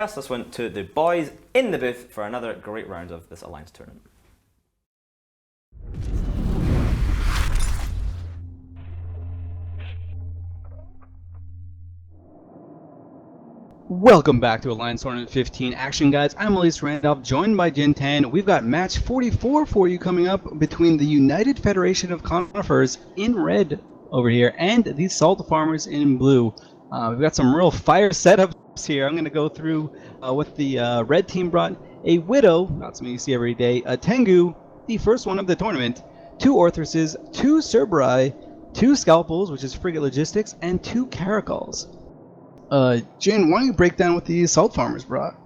Let's went to the boys in the booth for another great round of this Alliance tournament. Welcome back to Alliance Tournament 15 Action Guys. I'm Elise Randolph, joined by Jintan. We've got match 44 for you coming up between the United Federation of Conifers in red over here and the Salt Farmers in blue. We've got some real fire setups here. I'm going to go through what the red team brought. A Widow, not something you see every day. A Tengu, the first one of the tournament. 2 Orthreses, 2 Cerberus, 2 Scalpels, which is Frigate Logistics, and 2 Caracals. Jin, why don't you break down what the Salt Farmers brought?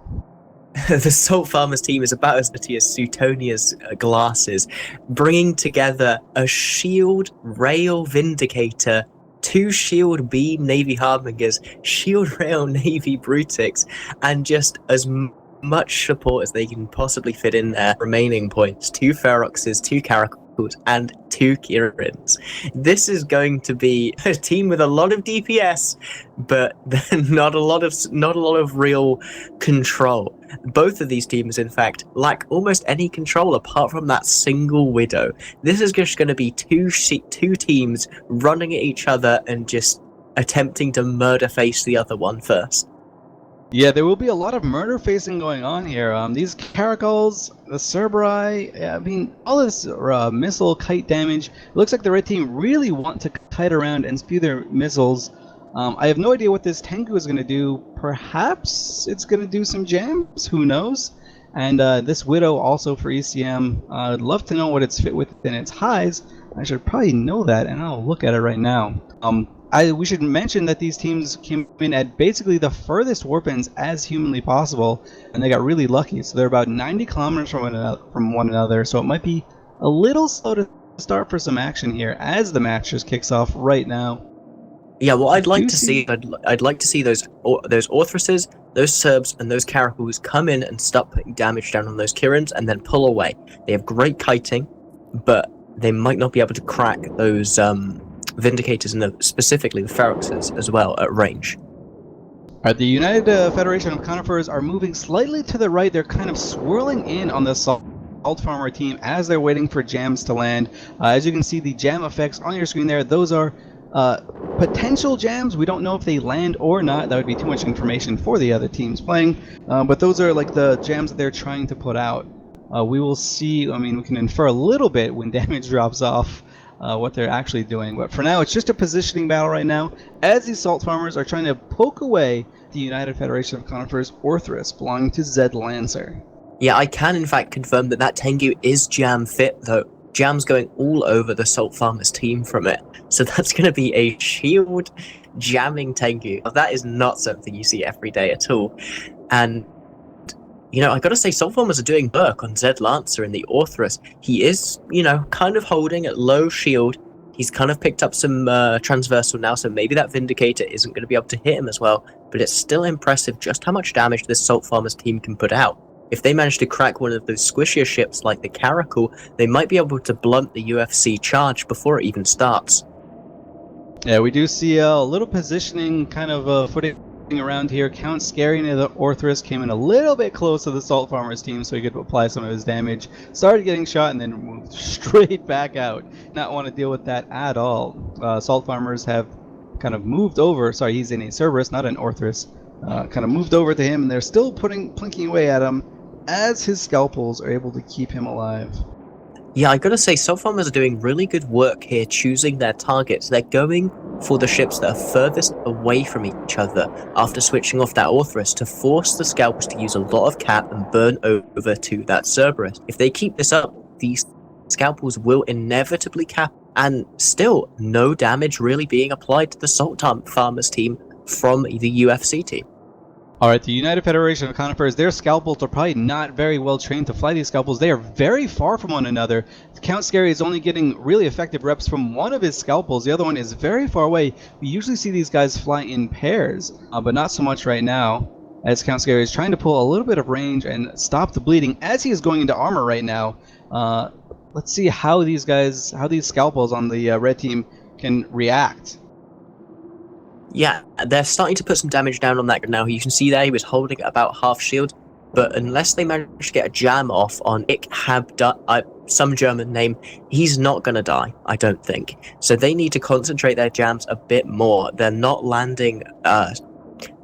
The Salt Farmers team is about as dirty as Suetonia's glasses, bringing together a Shield Rail Vindicator, 2 Shield Beam Navy Harbingers, Shield Rail Navy Brutix, and just as much support as they can possibly fit in their remaining points. 2 Feroxes, 2 Caracals, and 2 Kirins. This is going to be a team with a lot of DPS, but not a lot of real control. Both of these teams, in fact, lack almost any control apart from that single Widow. This is just going to be two teams running at each other and just attempting to murder face the other one first. Yeah, there will be a lot of murder facing going on here. These Caracals, the Cerberus, I mean, all this missile kite damage. It looks like the red team really want to kite around and spew their missiles. I have no idea what this Tengu is going to do. Perhaps it's going to do some jams, who knows? And this Widow also for ECM. I'd love to know what it's fit within its highs. I should probably know that, and I'll look at it right now. We should mention that these teams came in at basically the furthest warp ends as humanly possible, and they got really lucky. So they're about 90 kilometers from one another, so it might be a little slow to start for some action here as the match just kicks off right now. Yeah, what I'd like to see, I'd like to see those Orthreses, those Serbs, and those Caracals come in and start putting damage down on those Kirins and then pull away. They have great kiting, but they might not be able to crack those Vindicators and specifically the Feroxes as well at range. Alright, the United Federation of Conifers are moving slightly to the right. They're kind of swirling in on the Salt Farmer team as they're waiting for jams to land. As you can see, the jam effects on your screen there, those are potential jams. We don't know if they land or not. That would be too much information for the other teams playing. But those are like the jams that they're trying to put out. We will see, I mean, we can infer a little bit when damage drops off what they're actually doing. But for now, it's just a positioning battle right now as these Salt Farmers are trying to poke away the United Federation of Conifers Orthres belonging to Zed Lancer. Yeah, I can in fact confirm that Tengu is jam fit, though. Jam's going all over the Salt Farmers team from it. So that's going to be a shield jamming Tengu. That is not something you see every day at all. And you know, I gotta say, Salt Farmers are doing work on Zed Lancer in the Orthres. He is, you know, kind of holding at low shield. He's kind of picked up some transversal now, so maybe that Vindicator isn't going to be able to hit him as well. But it's still impressive just how much damage this Salt Farmers team can put out. If they manage to crack one of those squishier ships like the Caracal, they might be able to blunt the UFC charge before it even starts. Yeah, we do see a little positioning kind of footing around here. Count Scary into the Orthres came in a little bit close to the Salt Farmers team so he could apply some of his damage. Started getting shot and then moved straight back out. Not want to deal with that at all. Salt Farmers have kind of moved over. Sorry, he's in a Cerberus, not an Orthres. Kind of moved over to him, and they're still plinking away at him as his Scalpels are able to keep him alive. Yeah, I gotta say, Salt Farmers are doing really good work here choosing their targets. They're going for the ships that are furthest away from each other after switching off that Orthres to force the Scalpels to use a lot of cap and burn over to that Cerberus. If they keep this up, these Scalpels will inevitably cap, and still no damage really being applied to the Salt Farmers team from the UFC team. Alright, the United Federation of Conifers, their Scalpels are probably not very well trained to fly these Scalpels. They are very far from one another. Count Scary is only getting really effective reps from one of his Scalpels. The other one is very far away. We usually see these guys fly in pairs, but not so much right now, as Count Scary is trying to pull a little bit of range and stop the bleeding as he is going into armor right now. Let's see how these Scalpels on the red team can react. Yeah, they're starting to put some damage down on that now. You can see there he was holding about half shield, but unless they manage to get a jam off on some German name, he's not going to die, I don't think. So they need to concentrate their jams a bit more. They're not landing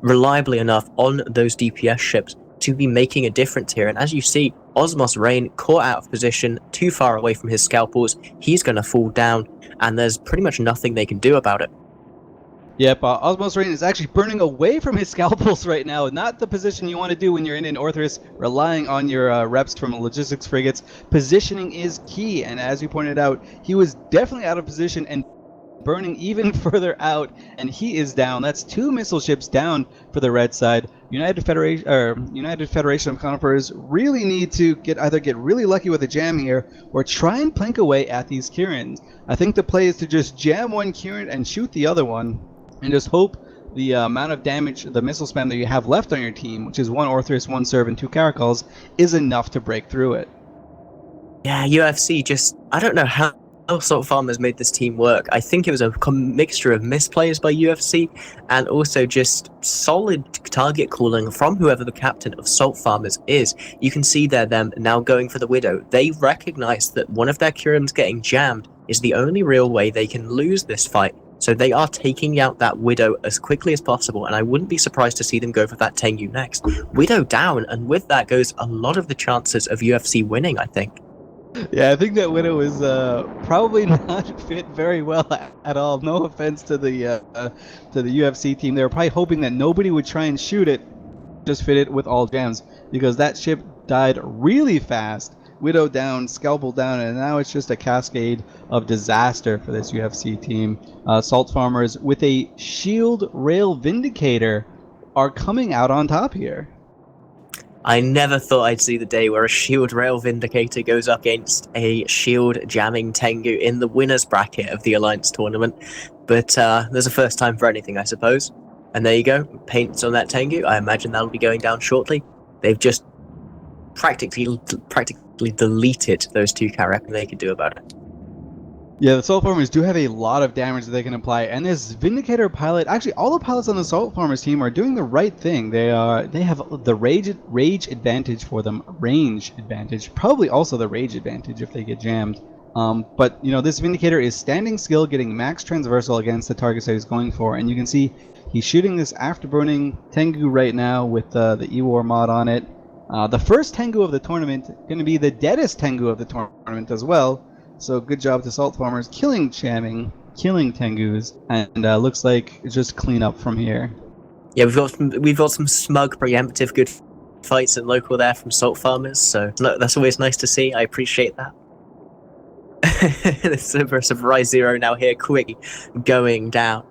reliably enough on those DPS ships to be making a difference here. And as you see, Osmos Rain caught out of position, too far away from his scalpels. He's going to fall down, and there's pretty much nothing they can do about it. Yep, Osmos Rain is actually burning away from his scalpels right now. Not the position you want to do when you're in an Orthrus, relying on your reps from logistics frigates. Positioning is key, and as you pointed out, he was definitely out of position and burning even further out, and he is down. That's 2 missile ships down for the red side. United Federation of Conifers really need to either get really lucky with a jam here or try and plank away at these Kirans. I think the play is to just jam one Kiran and shoot the other one, and just hope the amount of damage, the missile spam that you have left on your team, which is 1 Orthrus, 1 Serv, and 2 Caracals, is enough to break through it. Yeah, UFC just, I don't know how Salt Farmers made this team work. I think it was a mixture of misplays by UFC and also just solid target calling from whoever the captain of Salt Farmers is. You can see there them now going for the Widow. They recognize that one of their Kurams getting jammed is the only real way they can lose this fight. So they are taking out that Widow as quickly as possible, and I wouldn't be surprised to see them go for that Tengu next. Widow down, and with that goes a lot of the chances of UFC winning, I think. Yeah, I think that Widow is probably not fit very well at all. No offense to the UFC team. They were probably hoping that nobody would try and shoot it, just fit it with all jams, because that ship died really fast. Widow down, Scalpel down, and now it's just a cascade of disaster for this UFC team. Salt Farmers with a Shield Rail Vindicator are coming out on top here. I never thought I'd see the day where a Shield Rail Vindicator goes up against a Shield Jamming Tengu in the winner's bracket of the Alliance tournament. But there's a first time for anything, I suppose. And there you go, paints on that Tengu. I imagine that'll be going down shortly. They've just practically deleted those 2 Carrack, and they could do about it. Yeah, the Salt Farmers do have a lot of damage that they can apply, and this Vindicator pilot, actually all the pilots on the Salt Farmers team are doing the right thing. They have the rage advantage for them, range advantage, probably also the rage advantage if they get jammed. But you know, this Vindicator is standing still, getting max transversal against the targets that he's going for, and you can see he's shooting this afterburning Tengu right now with the E-War mod on it. The first Tengu of the tournament, going to be the deadest Tengu of the tournament as well. So good job to Salt Farmers killing Jamming, killing Tengus, and looks like it's just clean up from here. Yeah, we've got some smug, preemptive, good fights in local there from Salt Farmers, so that's always nice to see. I appreciate that. The Surprise Zero now here, quick going down.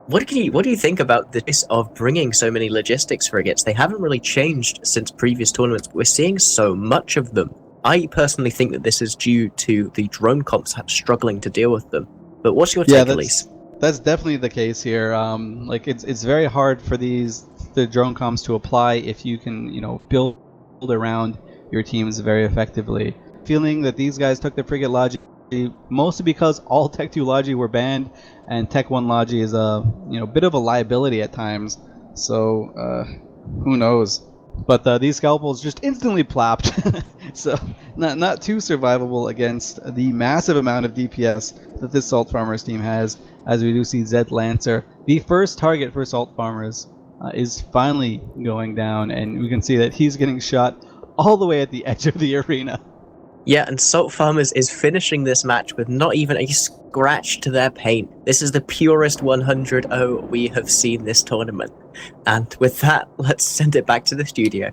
What do you think about the choice of bringing so many logistics frigates? They haven't really changed since previous tournaments, but we're seeing so much of them. I personally think that this is due to the drone comps struggling to deal with them. But what's your take, Elise? That's definitely the case here. Like it's very hard for the drone comps to apply if you can, you know, build around your teams very effectively. Feeling that these guys took the frigate Logi mostly because all Tech 2 Logi were banned, and Tech 1 Logi is a bit of a liability at times. So who knows? But these scalpels just instantly plopped, so not too survivable against the massive amount of DPS that this Salt Farmers team has. As we do see Zed Lancer, the first target for Salt Farmers, is finally going down, and we can see that he's getting shot all the way at the edge of the arena. Yeah, and Salt Farmers is finishing this match with not even a scratch to their paint. This is the purest 100-0 we have seen this tournament. And with that, let's send it back to the studio.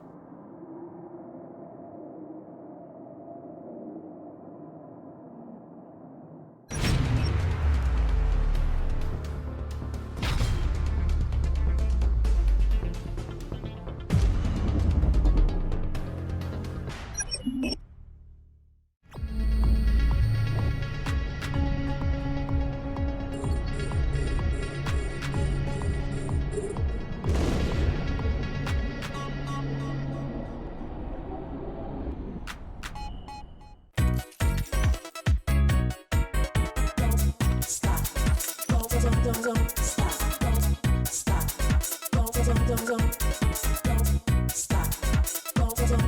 Don't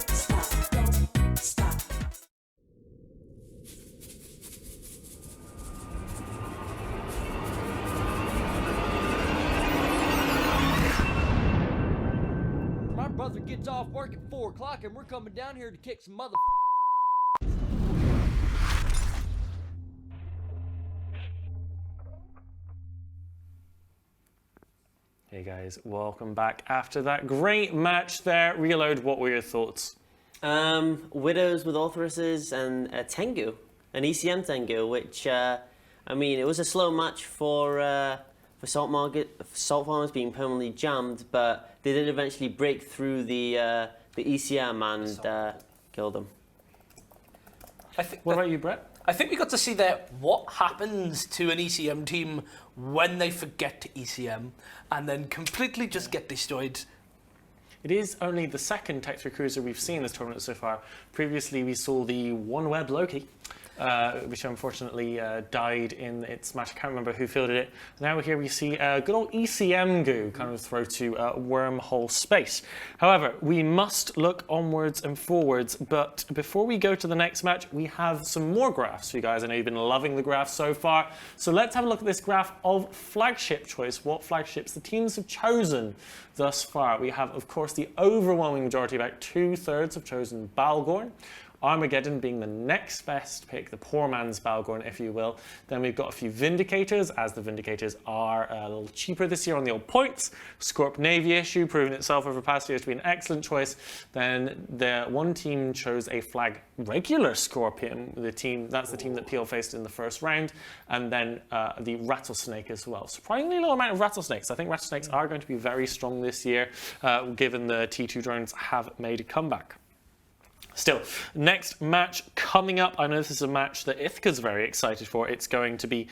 stop, don't stop. My brother gets off work at 4 o'clock and we're coming down here to kick some mother. Hey guys, welcome back. After that great match there, Reload, what were your thoughts? Widows with Authoresses and Tengu, an ECM Tengu, which, I mean, it was a slow match for Salt Farmers being permanently jammed, but they did eventually break through the ECM and kill them. What about you, Brett? I think we got to see there what happens to an ECM team when they forget to ECM and then completely just get destroyed. It is only the second Tech 3 Cruiser we've seen this tournament so far. Previously, we saw the OneWeb Loki, which unfortunately died in its match. I can't remember who fielded it. Now here we see good old ECM Goo kind of throw to wormhole space. However, we must look onwards and forwards, but before we go to the next match, we have some more graphs for you guys. I know you've been loving the graphs so far. So let's have a look at this graph of flagship choice, what flagships the teams have chosen thus far. We have, of course, the overwhelming majority, about 2/3 have chosen Balgorn. Armageddon being the next best pick, the poor man's Balgorn, if you will. Then we've got a few Vindicators, as the Vindicators are a little cheaper this year on the old points. Scorp Navy issue, proving itself over past years to be an excellent choice. Then the one team chose a flag regular Scorpion, that's the team that PL faced in the first round, and then the Rattlesnake as well. Surprisingly low amount of Rattlesnakes. I think Rattlesnakes are going to be very strong this year, given the T2 drones have made a comeback. Still, next match coming up. I know this is a match that Ithaca's very excited for. It's going to be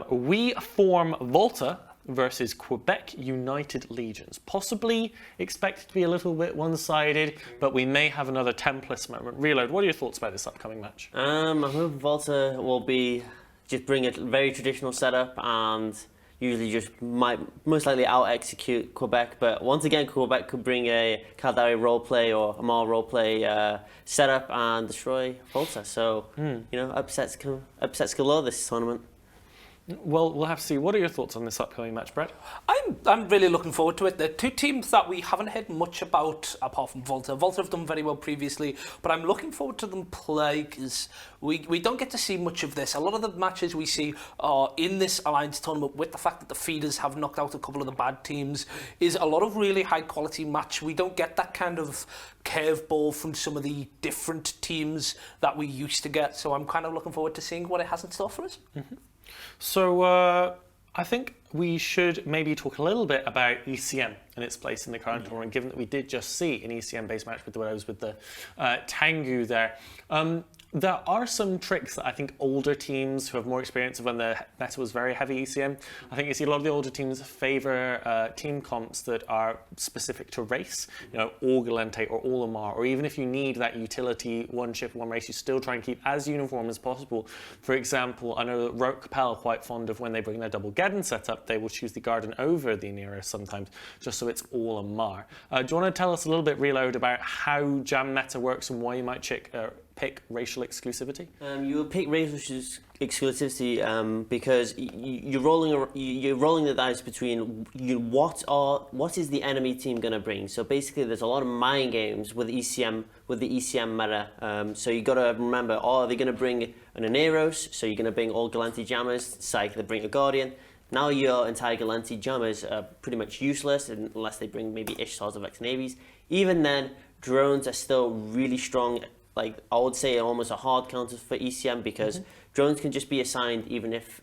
We Form Volta versus Quebec United Legions. Possibly expected to be a little bit one-sided, but we may have another Tempest moment. Reload, what are your thoughts about this upcoming match? I hope Volta will be just bring a very traditional setup and usually just might most likely out-execute Quebec, but once again Quebec could bring a Caldari roleplay or a Mar roleplay setup and destroy Volta. So you know, upsets galore this tournament. Well, we'll have to see. What are your thoughts on this upcoming match, Brett? I'm really looking forward to it. They're two teams that we haven't heard much about apart from Volta. Volta have done very well previously, but I'm looking forward to them play because we don't get to see much of this. A lot of the matches we see are in this Alliance tournament, with the fact that the feeders have knocked out a couple of the bad teams, is a lot of really high quality match. We don't get that kind of curveball from some of the different teams that we used to get, so I'm kind of looking forward to seeing what it has in store for us. Mm-hmm. So I think we should maybe talk a little bit about ECM and its place in the current tournament, given that we did just see an ECM-based match with the Widows with the Tengu there. There are some tricks that I think older teams who have more experience of when the meta was very heavy ECM, I think you see a lot of the older teams favour team comps that are specific to race, you know, or Galente or Olimar, or even if you need that utility, one ship, one race, you still try and keep as uniform as possible. For example, I know that Rote Capel are quite fond of when they bring their double Geddon setup, they will choose the Garden over the Nero sometimes, just so it's all a Mar. Do you want to tell us a little bit, Reload, about how Jam meta works and why you might pick racial exclusivity? You will pick racial exclusivity because you're rolling the dice between what is the enemy team going to bring. So basically, there's a lot of mind games with ECM the ECM meta. So you got to remember: are they going to bring an Aneros? So you're going to bring all Galenti jammers. Psych, they bring a Guardian. Now your entire Galenti jammers are pretty much useless unless they bring maybe Ishtars of X Navies. Even then, drones are still really strong. Like, I would say almost a hard counter for ECM because drones can just be assigned even if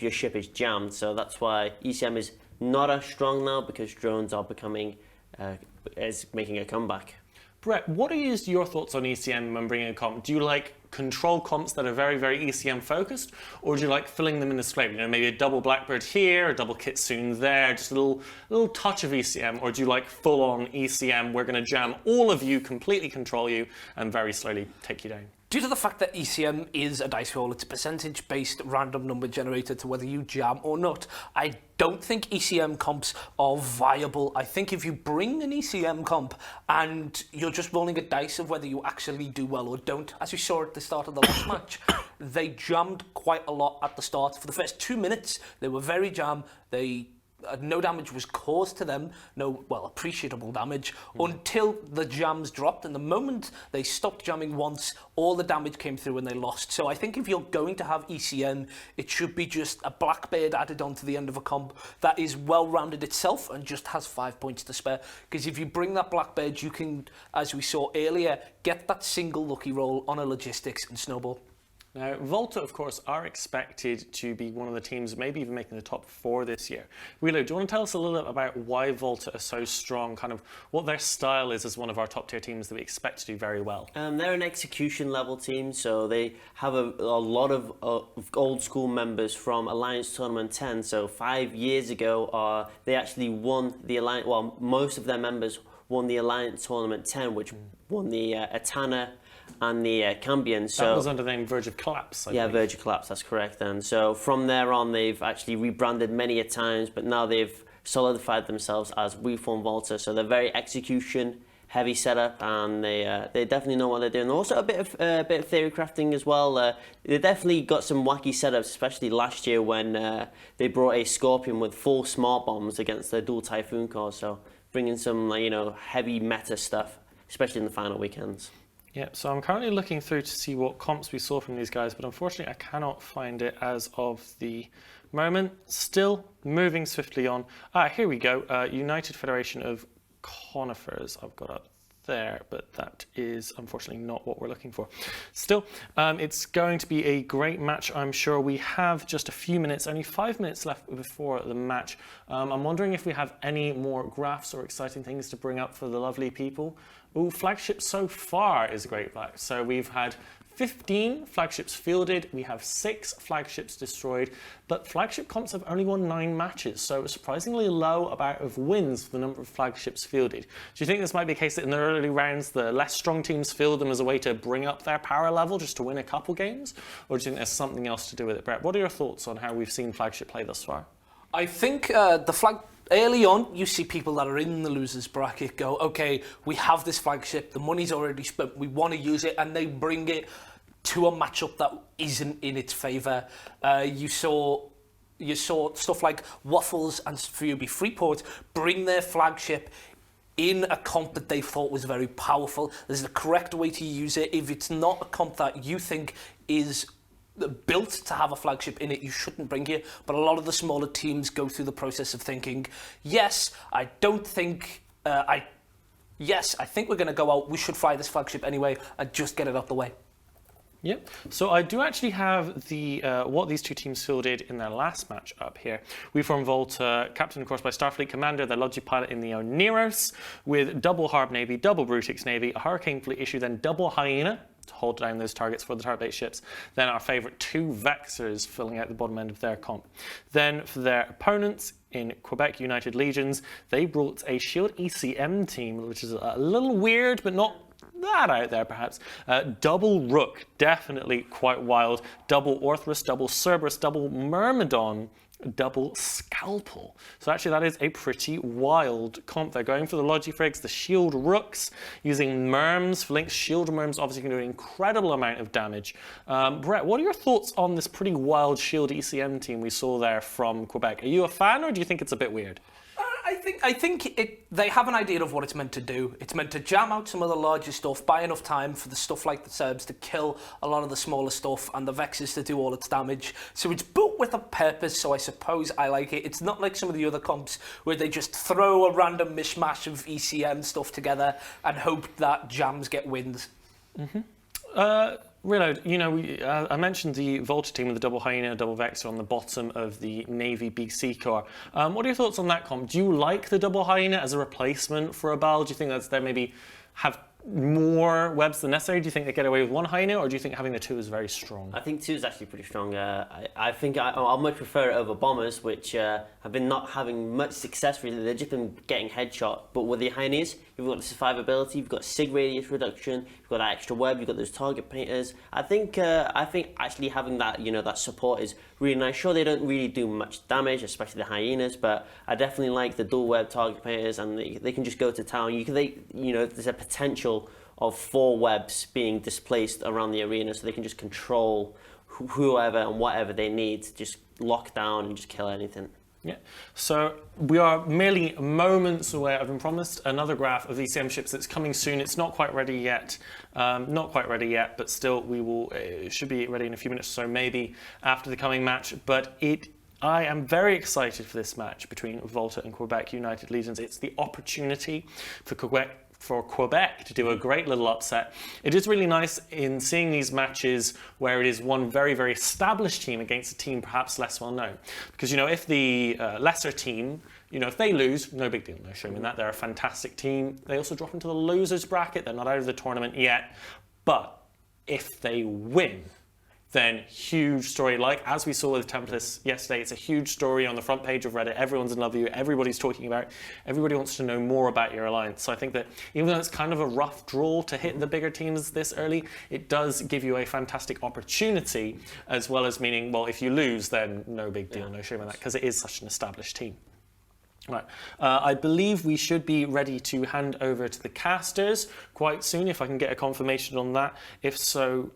your ship is jammed. So that's why ECM is not as strong now, because drones are making a comeback. Brett, what is your thoughts on ECM when bringing a comp? Do you like control comps that are very, very ECM focused, or do you like filling them in the display? You know, maybe a double Blackbird here, a double Kitsune there, just a little touch of ECM, or do you like full-on ECM? We're going to jam all of you, completely control you, and very slowly take you down. Due to the fact that ECM is a dice roll, it's a percentage-based random number generator to whether you jam or not. I don't think ECM comps are viable. I think if you bring an ECM comp and you're just rolling a dice of whether you actually do well or don't, as we saw at the start of the last match, they jammed quite a lot at the start. For the first 2 minutes, they were very jam. No damage was caused to them, appreciable damage, until the jams dropped. And the moment they stopped jamming once, all the damage came through and they lost. So I think if you're going to have ECN, it should be just a Blackbeard added onto the end of a comp that is well-rounded itself and just has 5 points to spare. Because if you bring that Blackbeard, you can, as we saw earlier, get that single lucky roll on a logistics and snowball. Now, Volta, of course, are expected to be one of the teams maybe even making the top 4 this year. Wheeler, do you want to tell us a little bit about why Volta are so strong, kind of what their style is as one of our top tier teams that we expect to do very well? They're an execution level team, so they have a lot of old school members from Alliance Tournament 10. So 5 years ago, they actually won the Alliance, well, most of their members won the Alliance Tournament 10, which won the Atana and the Cambion. So that was under the name Verge of Collapse, I believe. Verge of Collapse, that's correct. And so from there on, they've actually rebranded many a times, but now they've solidified themselves as Reform Volta. So they're very execution heavy setup, and they definitely know what they're doing. Also a bit of theory crafting as well. They definitely got some wacky setups, especially last year when they brought a Scorpion with 4 smart bombs against the dual Typhoon core. So bringing some heavy meta stuff, especially in the final weekends. Yeah, so I'm currently looking through to see what comps we saw from these guys, but unfortunately I cannot find it as of the moment. Still moving swiftly on. Here we go. United Federation of Conifers I've got up there, but that is unfortunately not what we're looking for. Still, it's going to be a great match, I'm sure. We have just a few minutes, only 5 minutes left before the match. I'm wondering if we have any more graphs or exciting things to bring up for the lovely people. Ooh, flagship so far is a great fact. So we've had 15 flagships fielded, we have 6 flagships destroyed, but flagship comps have only won 9 matches, so a surprisingly low amount of wins for the number of flagships fielded. Do you think this might be a case that in the early rounds the less strong teams field them as a way to bring up their power level just to win a couple games? Or do you think there's something else to do with it, Brett? What are your thoughts on how we've seen flagship play thus far? I think early on, you see people that are in the losers bracket go, okay, we have this flagship, the money's already spent, we want to use it, and they bring it to a matchup that isn't in its favour. You saw stuff like Waffles and Fury Freeport bring their flagship in a comp that they thought was very powerful. There's a correct way to use it. If it's not a comp that you think is built to have a flagship in it, you shouldn't bring it. But a lot of the smaller teams go through the process of thinking, yes, I think we're going to go out, we should fly this flagship anyway and just get it out the way. Yep. So I do actually have the what these two teams fielded in their last match up here. We from Volta, captained of course by Starfleet Commander, their Logi pilot in the Oneros, with double Harb Navy, double Brutix Navy, a Hurricane Fleet issue, then double Hyena to hold down those targets for the target-based ships. Then our favourite 2 Vexers filling out the bottom end of their comp. Then for their opponents in Quebec United Legions, they brought a Shield ECM team, which is a little weird, but not that out there perhaps. Double Rook, definitely quite wild. Double Orthrus, double Cerberus, double Myrmidon, double Scalpel. So actually that is a pretty wild comp. They're going for the Logifrigs, the Shield Rooks, using Merms for links. Shield Merms obviously can do an incredible amount of damage. Brett, what are your thoughts on this pretty wild Shield ECM team we saw there from Quebec? Are you a fan, or do you think it's a bit weird? I think they have an idea of what it's meant to do. It's meant to jam out some of the larger stuff, buy enough time for the stuff like the Serbs to kill a lot of the smaller stuff and the Vexes to do all its damage. So it's built with a purpose, so I suppose I like it. It's not like some of the other comps where they just throw a random mishmash of ECM stuff together and hope that jams get wins. Reload, I mentioned the Volta team with the double Hyena, double Vexer on the bottom of the Navy BC core. What are your thoughts on that comp? Do you like the double Hyena as a replacement for a Bal? Do you think that's they maybe have more webs than necessary? Do you think they get away with 1 Hyena, or do you think having the 2 is very strong? I think 2 is actually pretty strong. I think I'll much prefer it over Bombers, which have been not having much success really. They've just been getting headshot. But with the Hyenas, you've got the survivability, you've got sig radius reduction, you've got that extra web, you've got those target painters. I think actually having that, you know, that support is really nice. Sure, they don't really do much damage, especially the hyenas, but I definitely like the dual web target painters, and they can just go to town. There's a potential of 4 webs being displaced around the arena, so they can just control whoever and whatever they need to just lock down and just kill anything. Yeah, so we are merely moments away. I've been promised another graph of ECM ships that's coming soon. It's not quite ready yet, but still we will. It should be ready in a few minutes or so, maybe after the coming match. But I am very excited for this match between Volta and Quebec United Legions. It's the opportunity for Quebec to do a great little upset. It is really nice in seeing these matches where it is one very, very established team against a team perhaps less well known. Because, you know, if the lesser team, you know, if they lose, no big deal, no shame in that. They're a fantastic team. They also drop into the losers bracket. They're not out of the tournament yet. But if they win, then huge story. Like as we saw with Tempest yesterday, it's a huge story on the front page of Reddit. Everyone's in love with you. Everybody's talking about it. Everybody wants to know more about your alliance. So I think that even though it's kind of a rough draw to hit the bigger teams this early, it does give you a fantastic opportunity, as well as meaning, well, if you lose, then no big deal, no shame on that, because it is such an established team. Right, I believe we should be ready to hand over to the casters quite soon, if I can get a confirmation on that. If so,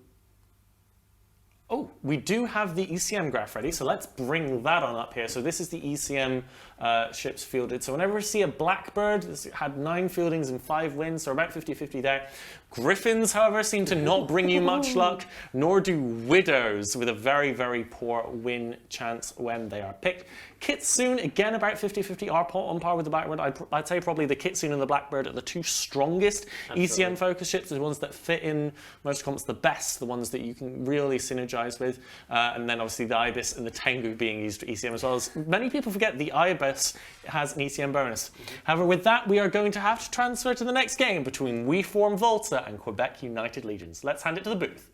oh, we do have the ECM graph ready, so let's bring that on up here. So this is the ECM ships fielded. So whenever we see a Blackbird, this had 9 fieldings and 5 wins, so about 50-50 there. Griffins, however, seem to not bring you much luck, nor do Widows, with a very, very poor win chance when they are picked. Kitsune, again, about 50-50, are on par with the Blackbird. I'd say probably the Kitsune and the Blackbird are the 2 strongest ECM-focused ships, the ones that fit in most comps the best, the ones that you can really synergize with. And then obviously the Ibis and the Tengu being used for ECM as well. As many people forget, the Ibis has an ECM bonus. However, with that, we are going to have to transfer to the next game between We Form Volta and Quebec United Legions. Let's hand it to the booth.